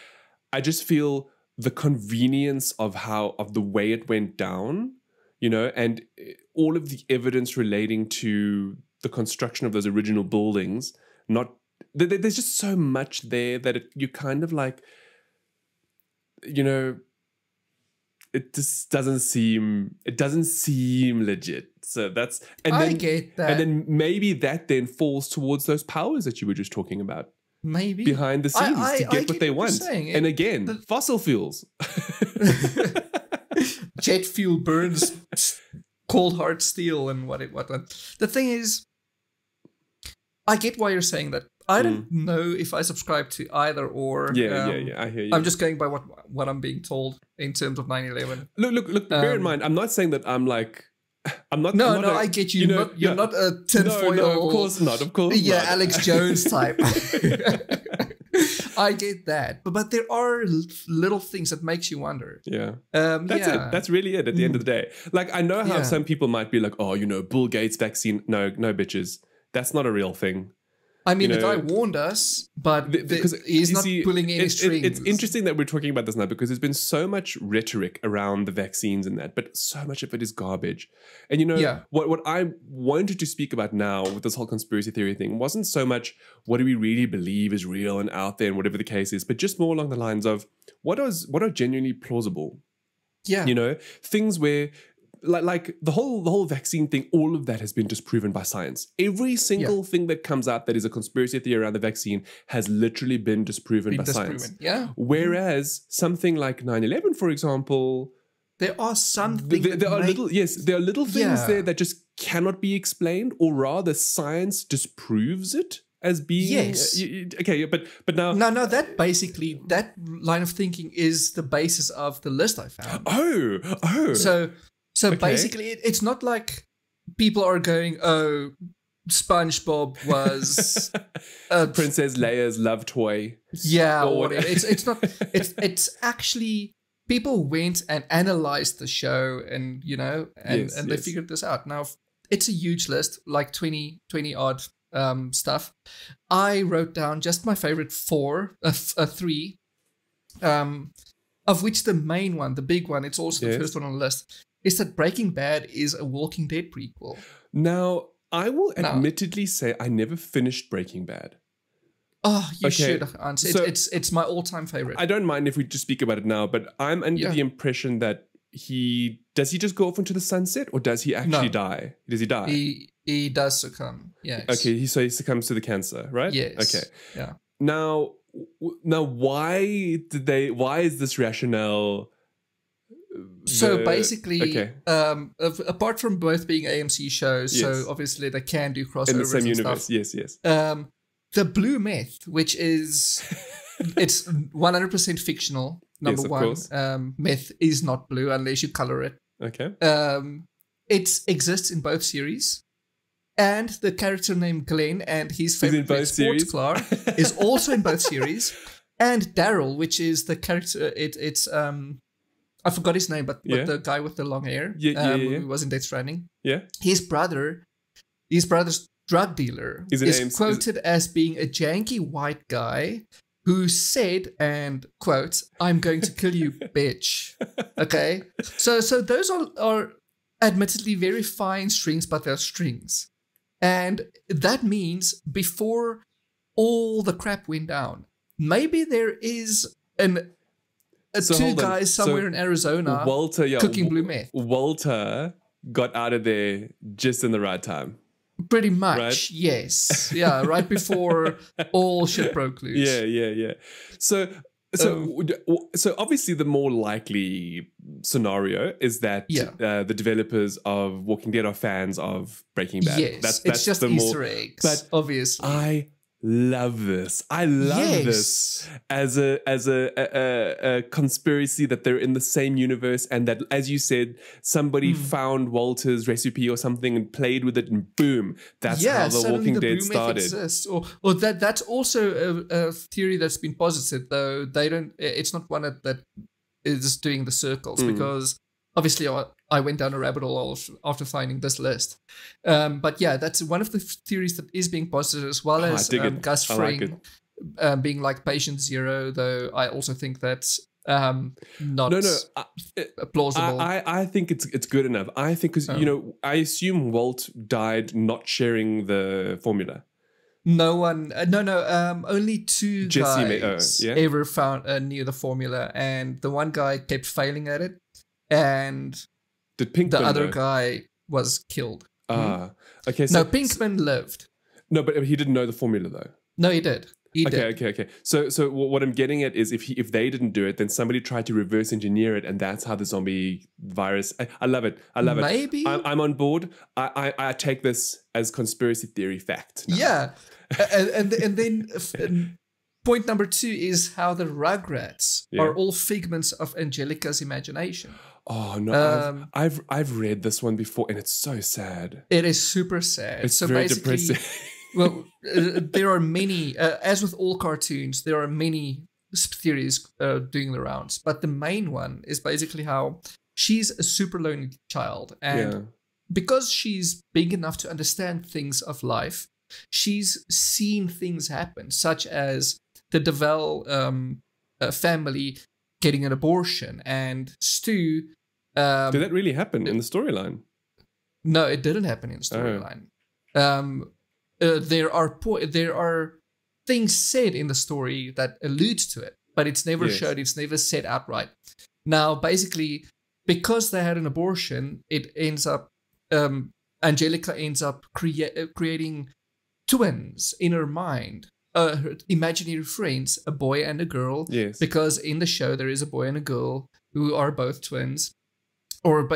I just feel the convenience of the way it went down, and all of the evidence relating to the construction of those original buildings. There's just so much there that you kind of like, it just doesn't seem legit. So I get that. And then maybe that then falls towards those powers that you were just talking about. Maybe behind the scenes to get what they want. And again, fossil fuels. Jet fuel burns cold hard steel and what. The thing is, I get why you're saying that. I don't know if I subscribe to either or. Yeah, I hear you. I'm just going by what I'm being told in terms of 9/11. Look. Bear in mind, I'm not saying that I'm like. I'm not. No, I get you. You're not a tinfoil. No, of course not. Of course, yeah, not. Alex Jones type. I get that, but there are little things that makes you wonder. Yeah, that's it. That's really it. At the end of the day, like I know how some people might be like, oh, Bill Gates vaccine. No, bitches. That's not a real thing. I mean, the guy warned us, but he's not pulling any strings. It's interesting that we're talking about this now because there's been so much rhetoric around the vaccines and that, but so much of it is garbage. And what I wanted to speak about now with this whole conspiracy theory thing wasn't so much what do we really believe is real and out there and whatever the case is, but just more along the lines of what are genuinely plausible. Yeah. Things where like the whole vaccine thing, all of that has been disproven by science. Every single thing that comes out that is a conspiracy theory around the vaccine has literally been disproven by science. Yeah. Whereas something like 9/11, for example, there are some things. There are little things there that just cannot be explained, or rather, science disproves it as being okay. But now no, that line of thinking is the basis of the list I found. Oh. So basically, it's not like people are going, oh, SpongeBob was Princess Leia's love toy. Yeah, or whatever. It's not. It's actually people went and analyzed the show, and they figured this out. Now it's a huge list, like 20 odd stuff. I wrote down just my favorite three, of which the main one, the big one, it's also the first one on the list, is that Breaking Bad is a Walking Dead prequel. Now, I will admittedly say I never finished Breaking Bad. Oh, you should, Hans. It's my all-time favorite. I don't mind if we just speak about it now, but I'm under the impression that does he just go off into the sunset, or does he actually die? Does he die? He does succumb, yes. Okay, so he succumbs to the cancer, right? Yes. Okay. Yeah. Now why is this rationale... So basically, apart from both being AMC shows, so obviously they can do crossovers in the same universe. Stuff. Yes. The blue meth, which is it's 100% fictional. Number one, meth is not blue unless you color it. Okay. It exists in both series, and the character named Glenn and his favorite sports car is also in both series. And Daryl, which is the character, it's I forgot his name, but the guy with the long hair, who was in Death Stranding. Yeah, his brother's drug dealer is quoted as being a janky white guy who said, and quote, "I'm going to kill you, bitch." Okay, so those are admittedly very fine strings, but they're strings, and that means before all the crap went down, maybe there is two guys somewhere in Arizona cooking blue meth. Walter got out of there just in the right time. Pretty much, right? Yes. Yeah, right before all shit broke loose. Yeah. So obviously the more likely scenario is that the developers of Walking Dead are fans of Breaking Bad. Yes, that's it's just Easter eggs, but obviously. I love this. I love this as a conspiracy that they're in the same universe, and that, as you said, somebody found Walter's recipe or something and played with it, and boom, that's how the Walking Dead started. Or that's also a theory that's been posited, though they don't. It's not one that is doing the circles because obviously I went down a rabbit hole after finding this list. But yeah, that's one of the theories that is being posited, as well as Gus Fring being like patient zero, though I also think that's not plausible. I think it's good enough. I think because, I assume Walt died not sharing the formula. No one, only two guys ever found knew the formula, and the one guy kept failing at it, and the other guy was killed. Okay. So Pinkman lived. No, but he didn't know the formula though. No, he did. Okay. So what I'm getting at is if they didn't do it, then somebody tried to reverse engineer it, and that's how the zombie virus. I love it. Maybe I'm on board. I take this as conspiracy theory fact. No. Yeah, and then point number 2 is how the Rugrats are all figments of Angelica's imagination. Oh no, I've read this one before, and it's so sad. It is super sad. It's so very depressing. Well, there are many, as with all cartoons, there are many theories doing the rounds. But the main one is basically how she's a super lonely child. And because she's big enough to understand things of life, she's seen things happen, such as the DeVal family getting an abortion. And Stu... did that really happen in the storyline? No, it didn't happen in the storyline. There are things said in the story that allude to it, but it's never showed. It's never said outright. Now, basically, because they had an abortion, it ends up Angelica ends up creating twins in her mind, her imaginary friends, a boy and a girl. Yes. Because in the show there is a boy and a girl who are both twins, or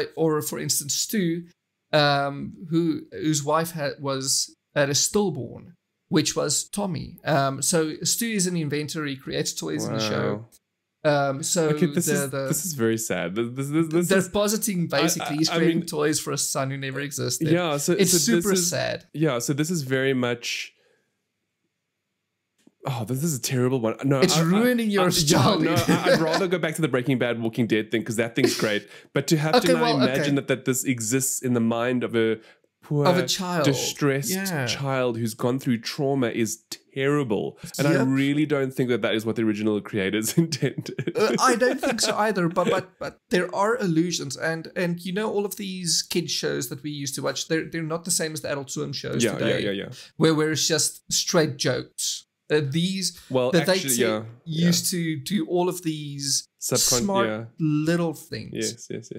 for instance Stu, whose wife had a stillborn, which was Tommy. So Stu is an inventor. He creates toys in the show. This is very sad. They're positing basically he's creating toys for a son who never existed. Yeah, so it's super sad. Yeah, so this is very much. Oh, this is a terrible one. No, it's ruining your childhood. I'd rather go back to the Breaking Bad, Walking Dead thing, because that thing's great. But to have to now imagine that this exists in the mind of a poor, child, distressed child who's gone through trauma is terrible. And I really don't think that is what the original creators intended. I don't think so either. But there are allusions, and all of these kids shows that we used to watch, they're not the same as the Adult Swim shows today. Yeah. Where it's just straight jokes. Used to do all of these smart little things. Yes.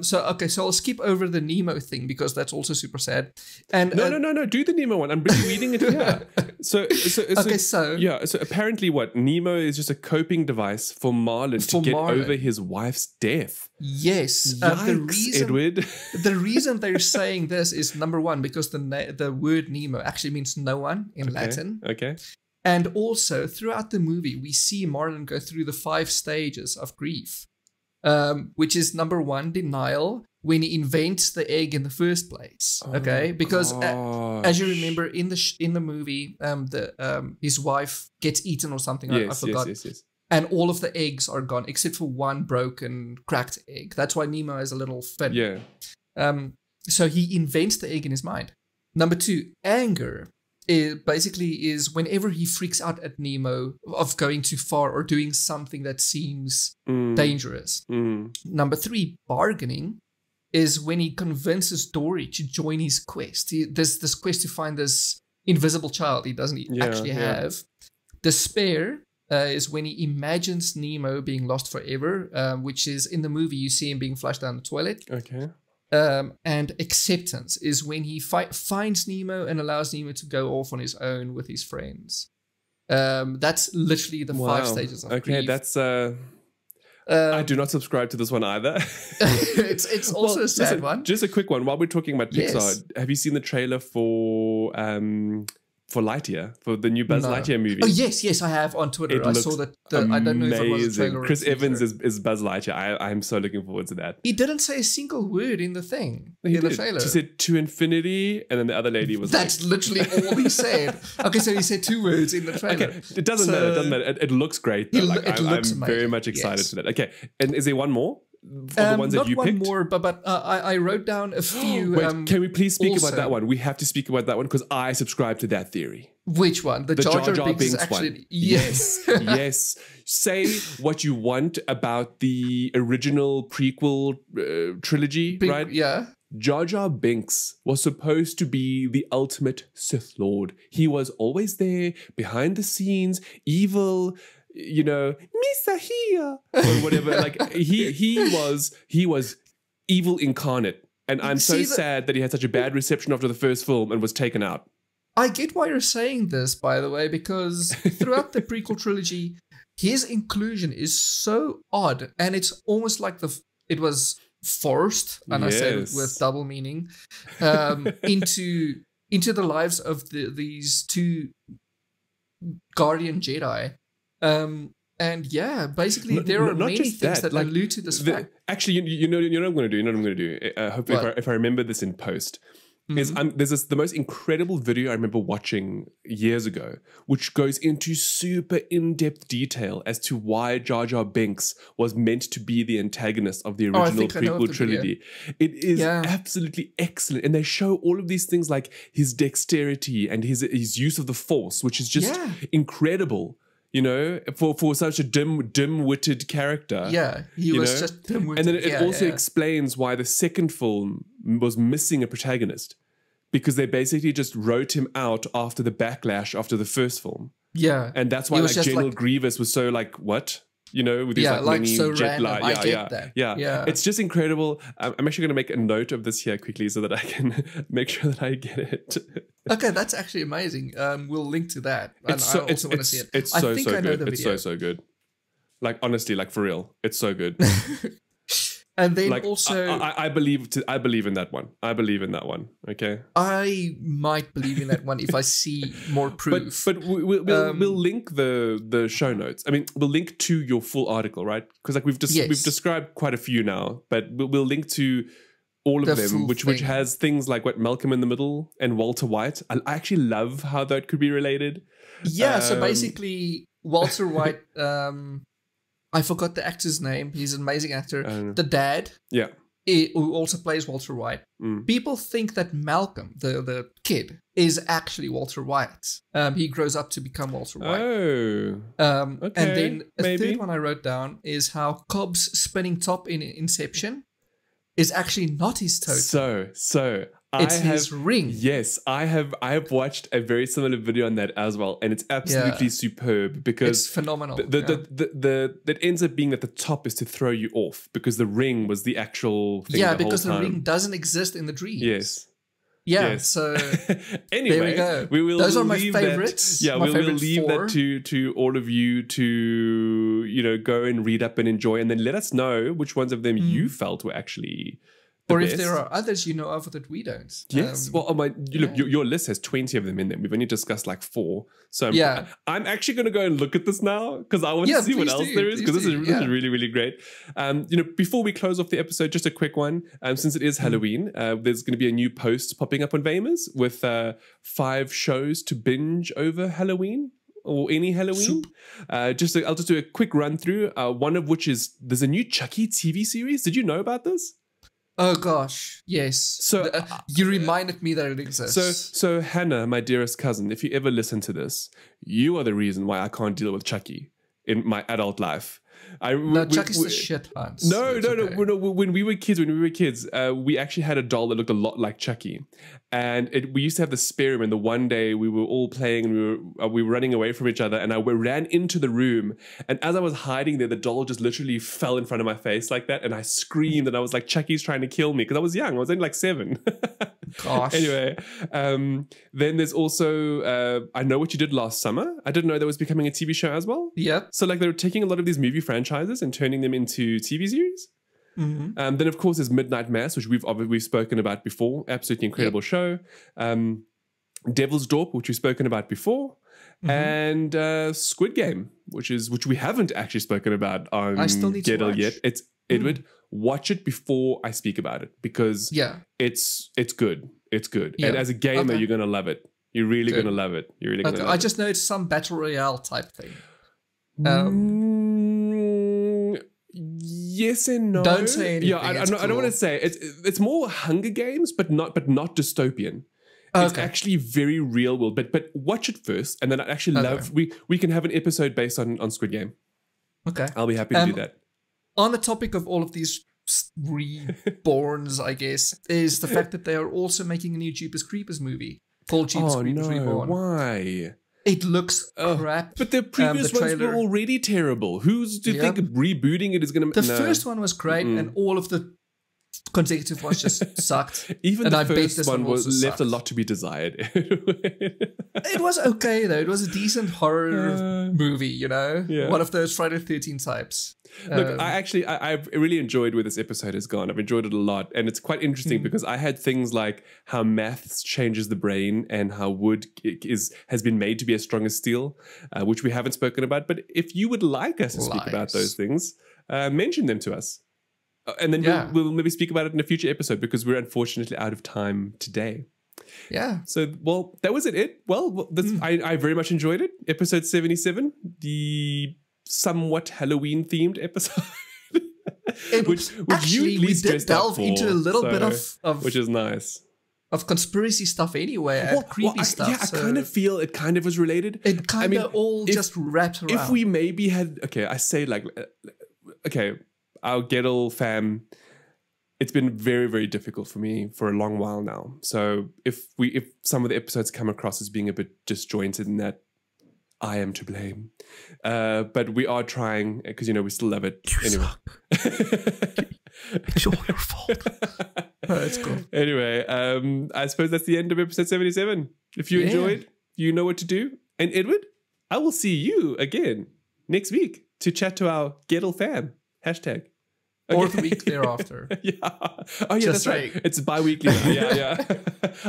So I'll skip over the Nemo thing because that's also super sad. And no, do the Nemo one. I'm reading it here. So apparently Nemo is just a coping device for Marlin to get over his wife's death. Yes. Edward. The reason they're saying this is, number one, because the word Nemo actually means no one in Latin. Okay. And also, throughout the movie, we see Marlin go through the 5 stages of grief, which is, number 1, denial, when he invents the egg in the first place. Okay, because as you remember in the movie, his wife gets eaten or something. I forgot. Yes. and all of the eggs are gone except for one broken, cracked egg. That's why Nemo is a little fin. Yeah. So he invents the egg in his mind. Number 2, anger. Is whenever he freaks out at Nemo of going too far or doing something that seems dangerous. Number 3, bargaining, is when he convinces Dory to join his quest. There's this quest to find this invisible child he doesn't actually have. Despair is when he imagines Nemo being lost forever, which is in the movie you see him being flushed down the toilet. Okay. And acceptance is when he finds Nemo and allows Nemo to go off on his own with his friends. That's literally the 5 stages of grief. That's I do not subscribe to this one either. It's also a sad one. Just a quick one. While we're talking about Pixar, have you seen the trailer for Lightyear, for the new Buzz Lightyear movie? Oh yes, I have on Twitter. I saw that. I don't know if it was a trailer. Chris Evans is Buzz Lightyear. I'm so looking forward to that. He didn't say a single word in the thing. The trailer. He said to infinity, and then the other lady was That's literally all he said. Okay, so he said 2 words in the trailer. Okay, it doesn't matter. It doesn't matter. It looks great. Though. I'm very much excited for that. Okay, and is there one more? The ones that you picked? Not one more, but I wrote down a few. Wait, can we please speak about that one? We have to speak about that one because I subscribe to that theory. Which one? The Jar Jar Binks actually, one. Yes. Yes. Say what you want about the original prequel trilogy, right? Yeah. Jar Jar Binks was supposed to be the ultimate Sith Lord. He was always there, behind the scenes, evil, Misa here, or whatever. Like he was evil incarnate. And I'm sad that he had such a bad reception after the first film and was taken out. I get why you're saying this, by the way, because throughout the prequel trilogy, his inclusion is so odd, and it's almost like it was forced, and I say it with double meaning, into the lives of these 2 Guardian Jedi. And yeah, basically there are many things that allude to this fact. Actually, you know what I'm going to do. Hopefully, if I remember this in post. There's the most incredible video I remember watching years ago, which goes into super in-depth detail as to why Jar Jar Binks was meant to be the antagonist of the original prequel trilogy. It is absolutely excellent, and they show all of these things like his dexterity and his use of the Force, which is just incredible. For such a dim-witted character. Yeah, he was just dim-witted. And then it also explains why the second film was missing a protagonist. Because they basically just wrote him out after the backlash after the first film. Yeah. And that's why General Grievous was so what? With these many so jet random. I get that. Yeah. It's just incredible. I'm actually going to make a note of this here quickly so that I can make sure that I get it. Okay, that's actually amazing. We'll link to that. And I also want to see it. It's so good. It's so good. Like, honestly, for real. It's so good. And then also... I believe in that one. I believe in that one, okay? I might believe in that one if I see more proof. But we'll link the show notes. I mean, we'll link to your full article, right? Because we've described quite a few now, but we'll link to all of them, which has things like Malcolm in the Middle and Walter White. I actually love how that could be related. Yeah, so basically Walter White... I forgot the actor's name. He's an amazing actor. The dad, who also plays Walter White. People think that Malcolm, the kid, is actually Walter White. He grows up to become Walter White. Oh. Okay, and then a third one I wrote down is how Cobb's spinning top in Inception is actually not his totem. So it's his ring. Yes, I have watched a very similar video on that as well, and it's absolutely superb because it's phenomenal. That ends up being that the top is to throw you off because the ring was the actual thing. Yeah, because the ring doesn't exist in the dreams. Yes. Yeah, yes. So anyway, there we go. Those are my favorites. We will leave that to all of you to go and read up and enjoy, and then let us know which ones of them you felt were actually or best. If there are others of that we don't. Yes. Your list has 20 of them in there. We've only discussed 4. So I'm actually going to go and look at this now because I want to see what else there is because this is really, really great. Before we close off the episode, just a quick one. Since it is Halloween, there's going to be a new post popping up on Vamers with 5 shows to binge over Halloween. or any Halloween. I'll just do a quick run through. One of which is there's a new Chucky TV series. Did you know about this? Oh gosh, yes. So you reminded me that it exists. So Hannah, my dearest cousin, if you ever listen to this, you are the reason why I can't deal with Chucky in my adult life. Chucky's the shit pants. No. When we were kids, we actually had a doll that looked a lot like Chucky, and we used to have the spare room. And the one day we were all playing, and we were running away from each other, and I ran into the room. And as I was hiding there, the doll just literally fell in front of my face like that, and I screamed, and I was like, "Chucky's trying to kill me!" Because I was young. I was only like 7. Gosh. Anyway, then there's also I Know What You Did Last Summer. I didn't know that was becoming a TV show as well. Yep. So like they were taking a lot of these movie franchises and turning them into TV series. Mm-hmm. Then of course there's Midnight Mass, which we've spoken about before. Absolutely incredible show. Devil's Dorp, which we've spoken about before. Mm-hmm. And Squid Game, which we haven't actually spoken about on Gettle yet. It's Edward. Watch it before I speak about it because it's good. It's good. Yeah. And as a gamer, you're gonna love it. You're really gonna love it. You're really gonna love it. I just know it's some battle royale type thing. Yes and no. Don't say anything. Yeah, I don't want to say it's more Hunger Games, but not dystopian. It's actually very real world. But watch it first, and then I actually love. We can have an episode based on Squid Game. Okay, I'll be happy to do that. On the topic of all of these reborns, I guess, is the fact that they are also making a new Jeepers Creepers movie called Jeepers Creepers Reborn. Why? It looks crap. But the previous ones were already terrible. Who's to think rebooting it is going to... The first one was great, and all of the consecutive ones just sucked. Even the first one was left a lot to be desired. It was okay, though. It was a decent horror movie, you know? Yeah. One of those Friday the 13th types. Look, I've really enjoyed where this episode has gone. I've enjoyed it a lot. And it's quite interesting because I had things like how maths changes the brain and how wood has been made to be as strong as steel, which we haven't spoken about. But if you would like us to speak about those things, mention them to us. And then we'll maybe speak about it in a future episode because we're unfortunately out of time today. Yeah. So, well, that was it. Well, I very much enjoyed it. Episode 77, the somewhat Halloween themed episode. which actually, we did delve into a little bit of which is nice. Of conspiracy stuff anyway, and creepy stuff. Yeah, I kind of feel it kind of was related. It kind of just wrapped around. If we maybe had, our Gettle fam, it's been very, very difficult for me for a long while now. So if some of the episodes come across as being a bit disjointed in that, I am to blame. But we are trying because, we still love it. Anyway. It's all your fault. That's cool. Anyway, I suppose that's the end of episode 77. If you enjoyed, you know what to do. And Edward, I will see you again next week to chat to our Gettle fam. #. Okay. Or the week thereafter. Yeah. Oh, yeah, that's right. It's bi-weekly now. Yeah.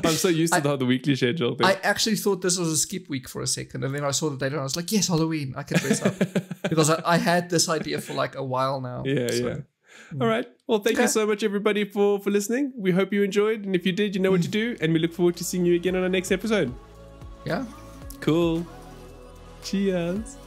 I'm so used to the weekly schedule thing. I actually thought this was a skip week for a second. And then I saw the date and I was like, yes, Halloween. I can dress up. Because I had this idea for like a while now. Yeah. All right. Well, thank you so much, everybody, for listening. We hope you enjoyed. And if you did, you know what to do. And we look forward to seeing you again on our next episode. Yeah. Cool. Cheers.